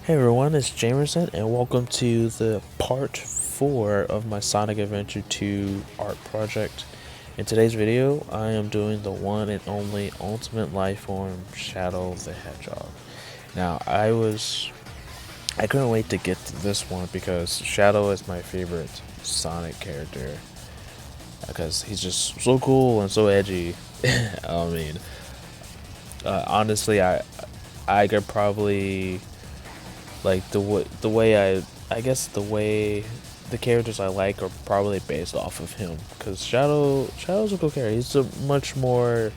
Hey everyone, it's Jamerson, and welcome to the part 4 of my Sonic Adventure 2 art project. In today's video, I am doing the one and only Ultimate Lifeform Shadow the Hedgehog. Now, I couldn't wait to get to this one because Shadow is my favorite Sonic character because he's just so cool and so edgy. I mean, honestly, I could probably like the way I guess the way the characters I like are probably based off of him because Shadow's a cool character. He's a much more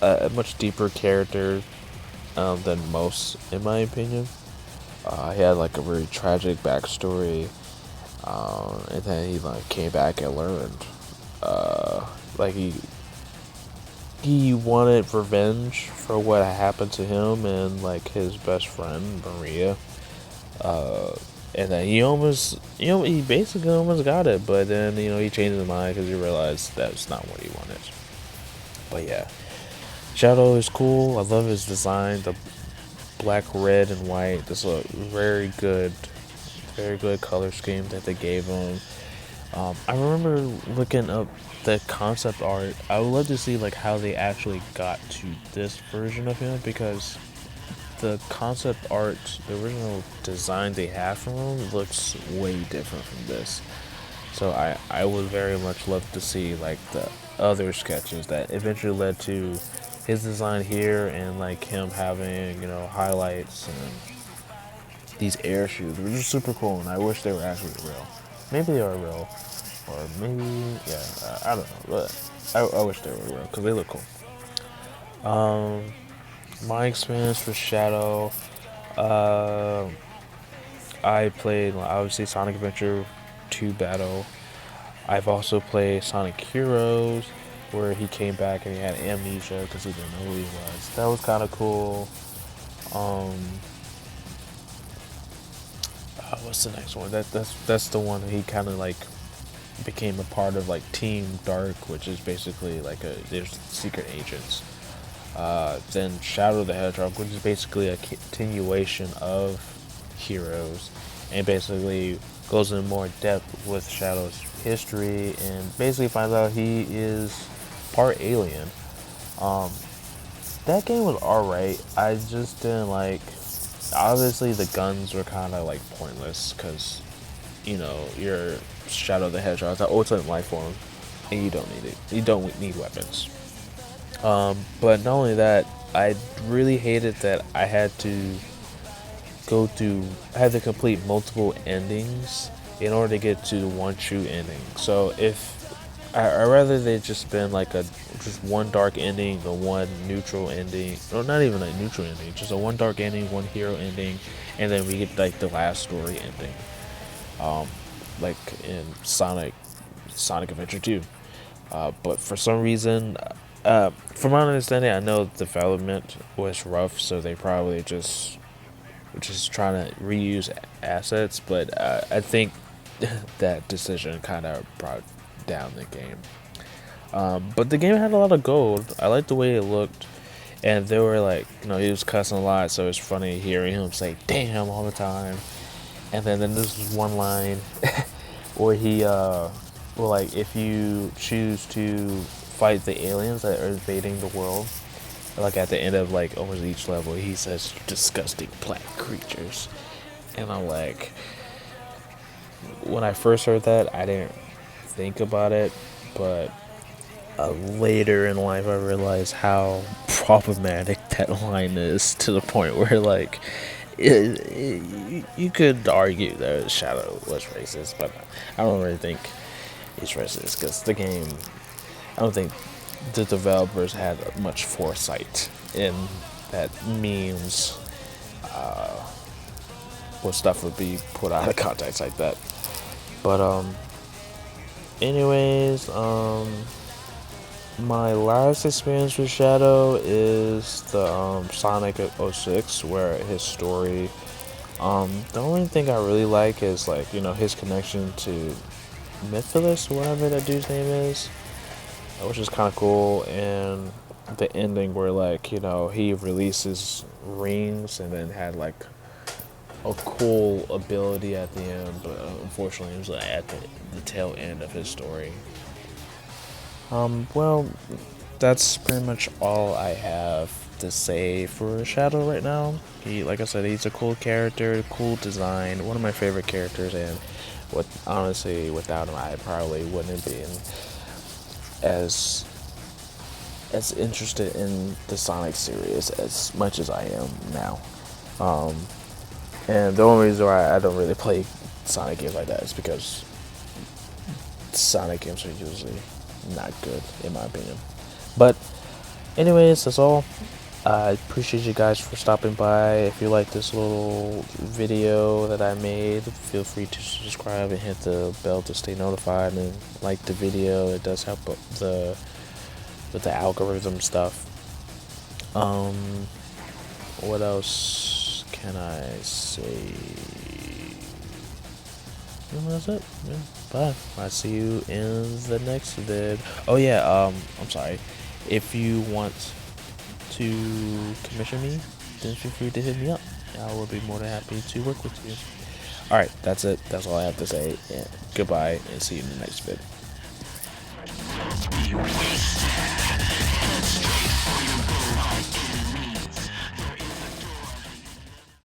a much deeper character than most, in my opinion. He had like a very tragic backstory, and then he like came back and learned. Like he wanted revenge for what happened to him and like his best friend Maria. Uh, and then he basically almost got it, but then he changed his mind because he realized that's not what he wanted. But yeah, Shadow is cool. I love his design, the black, red, and white. This is a very good color scheme that they gave him. I remember looking up the concept art. I would love to see like how they actually got to this version of him because the concept art, the original design they have from him looks way different from this. So I would very much love to see like the other sketches that eventually led to his design here and like him having highlights and these air shoes, which is super cool. And I wish they were actually real. Maybe they are real, or maybe yeah, I don't know, but I wish they were real because they look cool. My experience with Shadow, uh, I played obviously Sonic Adventure 2 Battle. I've also played Sonic Heroes, where he came back and he had amnesia because he didn't know who he was. That was kind of cool. Um, what's the next one? That's the one he kind of like became a part of like Team Dark, which is basically like there's secret agents. Then Shadow the Hedgehog, which is basically a continuation of Heroes, and basically goes in more depth with Shadow's history, and basically finds out he is part alien. Um, that game was alright. I just didn't like. Obviously, the guns were kind of like pointless because you're Shadow the Hedgehog, it's an ultimate life form, and you don't need it. You don't need weapons. But not only that, I really hated that I had to I had to complete multiple endings in order to get to the one true ending. So if I rather they just been like a just one dark ending, the one neutral ending, or not even a neutral ending, just a one dark ending, one hero ending, and then we get like the last story ending. Um, like in Sonic Adventure 2. But for some reason, from my understanding, I know development was rough, so they probably just trying to reuse assets. But I think that decision kind of brought down the game. But the game had a lot of gold. I liked the way it looked, and they were like, he was cussing a lot, so it's funny hearing him say "damn" all the time. And then this was one line where he well, like if you choose to fight the aliens that are invading the world, like at the end of like almost each level, he says disgusting black creatures. And I'm like, when I first heard that, I didn't think about it, but later in life I realized how problematic that line is, to the point where like you could argue that Shadow was racist, but I don't really think he's racist because the game, I don't think the developers had much foresight in that memes what stuff would be put out of context like that. But anyways, my last experience with Shadow is the Sonic '06, where his story. The only thing I really like is like his connection to Mythilus, whatever that dude's name is, which is kind of cool. And the ending where like he releases rings and then had like a cool ability at the end, but unfortunately it was at the tail end of his story. Well, that's pretty much all I have to say for Shadow right now. Like I said, he's a cool character, cool design, one of my favorite characters, and honestly, without him, I probably wouldn't be as interested in the Sonic series as much as I am now. And the only reason why I don't really play Sonic games like that is because Sonic games are usually not good, in my opinion. But anyways, that's all. I appreciate you guys for stopping by. If you like this little video that I made, feel free to subscribe and hit the bell to stay notified, and like the video. It does help with the algorithm stuff. What else can I say? That's it. Yeah. Bye. I'll see you in the next vid. Oh yeah, I'm sorry. If you want to commission me, then feel free to hit me up. I will be more than happy to work with you. Alright, that's it. That's all I have to say. Yeah. Goodbye, and see you in the next vid.